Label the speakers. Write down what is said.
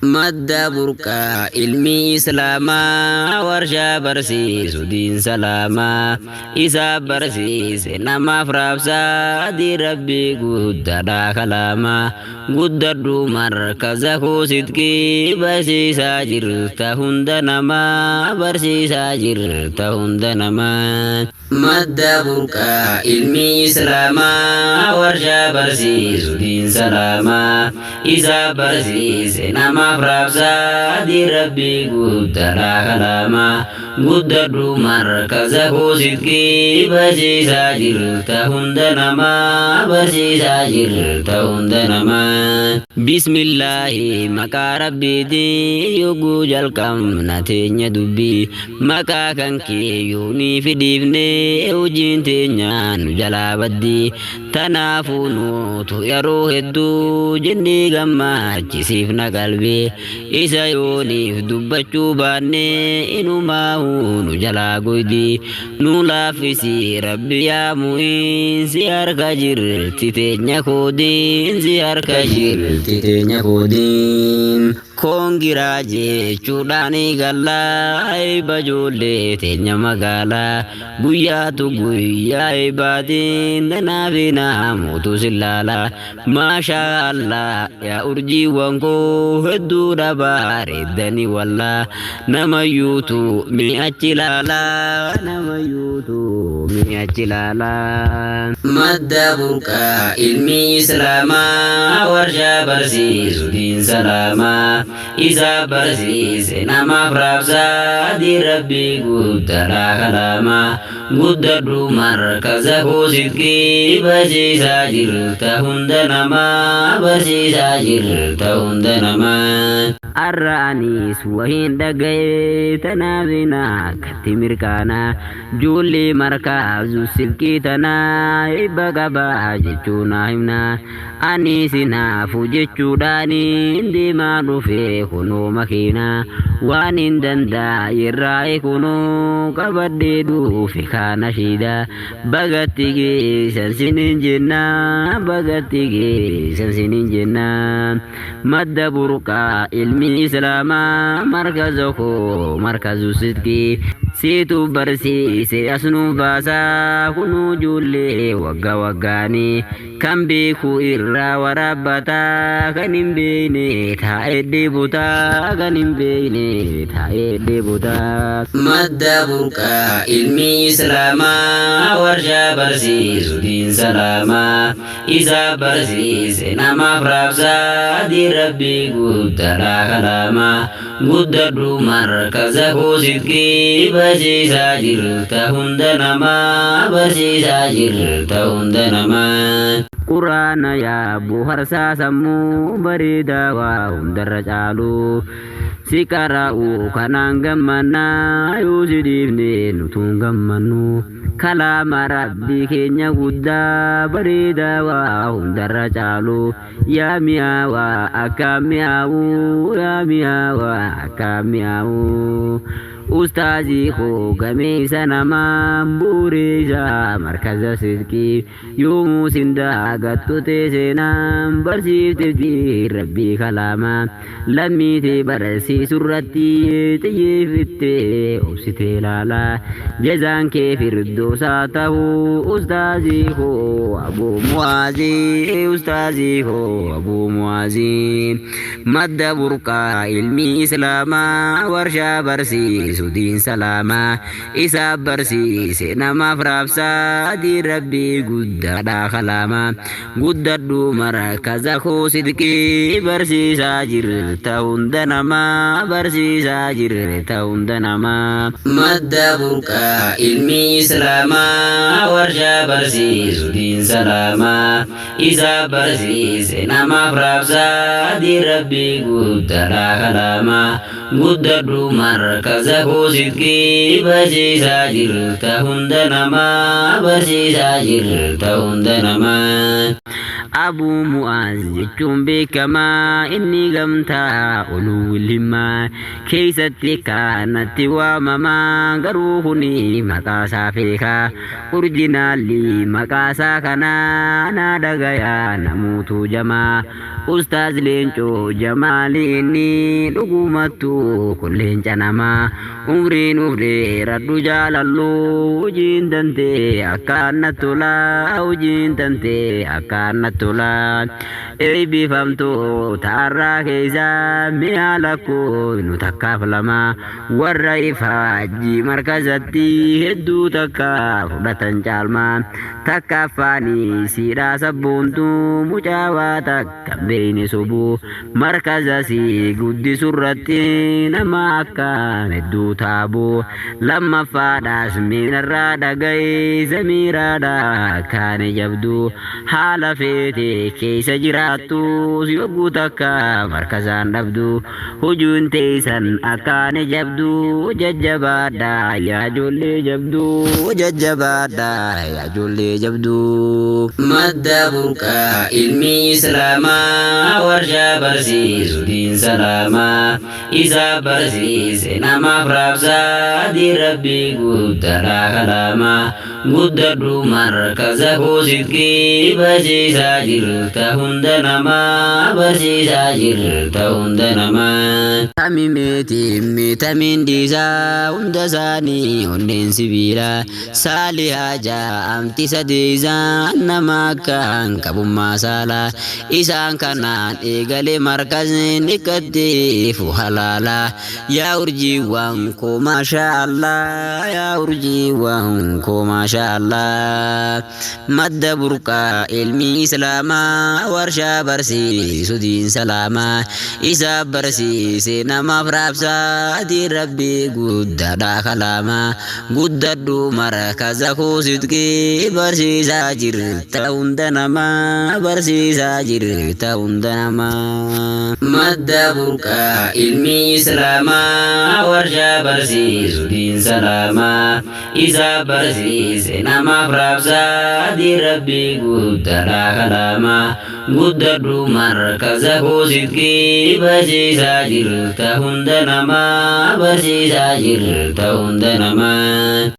Speaker 1: madda burqaa ilmi islaamaa warshaa barsiisu diin salaamaa isaa barsiise namaaf raabsaa diin rabbii guddaadhaa kalaamaa guddadhu markaza koo sidqii barsiisaa jirta hunda namaa barsiisaa jirta hunda namaa madda burqaa ilmi islaamaa warshaa barsiisu diin salaamaa isaa barsiise namaaf raabsaa diin rabbii guddaadhaa kalaamaa guddadhu markaza koo sidqii barsiisaa jirta hunda namaa barsiisaa jirta hunda namaa bismillaahi maqaa rabbiitii yogguu jalqabna teenya dubbii maqaa kan keeyyuu ni fidhiifnee hojiin teenya nu jalaa baddii tanaafuu nuutu yeroo hedduu jennee gammachiisiifna qalbii isa yooniif dubbachuu baannee inumaa'uu nu jalaa goydii nu laaffisii rabbi yaa mu'iin si harka jirti teenya koodiin si harka jirti teenya koodiin koongiraa jechuudhaan gallaa eebba ijoollee teenya magaalaa guyyaatu guyyaa eebbaatiin danaafi naamuutu sillaalaa maashaa allaa yaa urjiiwwan koo hedduudha bareeddanii wallaa namayyuutu mi'achi laalaa namayyuutu mi'achi laalaa madda burqaa ilmi islaamaa warshaa barsiisu diin salaamaa isaa barsiise namaaf raabsaa diin rabbii guddaadhaa kalaamaa guddadhu markaza koo sidqii barsiisaa jirta hunda namaa barsiisaa jirta hunda namaa arraanis wahiin dhaga'ee tanaaf nakkatti mirkaanaa ijoollee markaabsu silkii tanaa eebba qabaa jechuu naa himnaa anis naafu jechuudhaan deemaa dhufee kunoo makiinaa waan hin danda'e kunoo qabadhee dhufe kana shiidhaa bagatti geessan sinin jennaa bagatti geessan sinin jennaa madda burqaa ilmi islaamaa markaza koo markazu sidqii siitu barsiise asnuu baasaa kunuu ijoollee waggaa waggaanii kan beeku irraa waraabbataa kan hin beekne taa'ee deebutaa kan hin beekne taa'ee deebutaa madda burqaa ilmi islaamaa warshaa barsiisu diin salaamaa isaa barsiise namaaf raabsaa diin rabbii guddaadhaa kalaamaa guddadhu markaza koo sidqii barsiisaa jirta hunda namaa barsiisaa jirta hunda namaa quraana yaabbu harsaa sammuu bareedaa waa hundarra caalu si qara'u kanaan gammannaa yoo si dhiifne nutuun gammannu kalaama rabbii keenya guddaa bareedaa waa hundarra caalu yaa mi'aawaa akka mi'aawuu yaa mi'aawaa akka mi'aawuu ustaazii koo gameessa namaa buureessaa markaza sidqii yoomuu sindaagattu teeseenaan barsiifte rabbii kalaamaa lammiitee barsiisurratti xiyyeeffittee obsitee laalaa jazaan kee firdoosaa ta'uu ustaazii koo abuu mu'aazii ustaazii koo abuu mu'aazii madda burqaa ilmi islaamaa warshaa barsiisu diin salaamaa isaa barsiise namaaf raabsaa diin rabbii guddaadhaa kalaamaa guddadhu markaza koo sidqii barsiisaa jirta hunda namaa barsiisaa jirta hunda namaa madda burqaa ilmi islaamaa warshaa barsiisu diin salaamaa isaa barsiise namaaf raabsaa diin rabbii guddaadhaa kalaamaa guddadhu markaza koo sidqii barsiisaa jirta hunda namaa barsiisaa jirta hunda namaa أبو مؤاز جتشون بكما إني قمتا أولو الهما كيستي كانت وامما قروهني مقاسا فيها أورجينالي مقاسا كنا أنا دقيا نموت جما أستاذ لينشو جمالي إني لقومتو كلين جنما عمري ردو جالالو وجين دنتي أكانتو لا وجين دنتي أكانتو لا إيبي فهمتو تارا كيسا ميالكو نتكاف لما والرئيفة جي مركزتي هدو تكاف ردتن جالما تكافاني سيرا سبونتو مجاواتك كبيني سبو مركزسي قد سرتي نما أكان هدو تابو لما فاداس من الرادقاي زميرادا كان يبدو حال فيتي كيس جراتو سيوغو تكا مركزان نبدو هجون تيسن أكان جبدو ججبادا يا جولي جبدو ججبادا يا جولي جبدو مد بركا علمي إسلاما ورشا برسيس دين سلاما إذا برسيس نما فرابسا دي ربي قدرا كلاما قدروا مركزه صدقي برسيسا جرتا هندنما برسيسا جرتا هندنما تميمتي ميتامين ديزا هندساني هندين سبيلا سالها جاء أمتي سديزا نما كان كبما سالا إسان كانان إيغالي مركز نكتف حلالا يا أرجي وانكو ما شاء الله يا أرجي وانكو ما شاء الله مد بركا علمي إسلاما ورشا برسي سدين سلاما إسا برسي سينما فرابسا دي ربي قدر كلاما قدر مركزكو صدقي برسي ساجر تاوندنما برسي ساجر تاوندنما مد بركا علمي إسلاما ورشا برسي سدين سلاما إسا برسي سينما فرابسا دي ربي قدر كلاما قدر مركزكو صدقي برسي ساجر تاوندنما برسي ساجر تاوندنما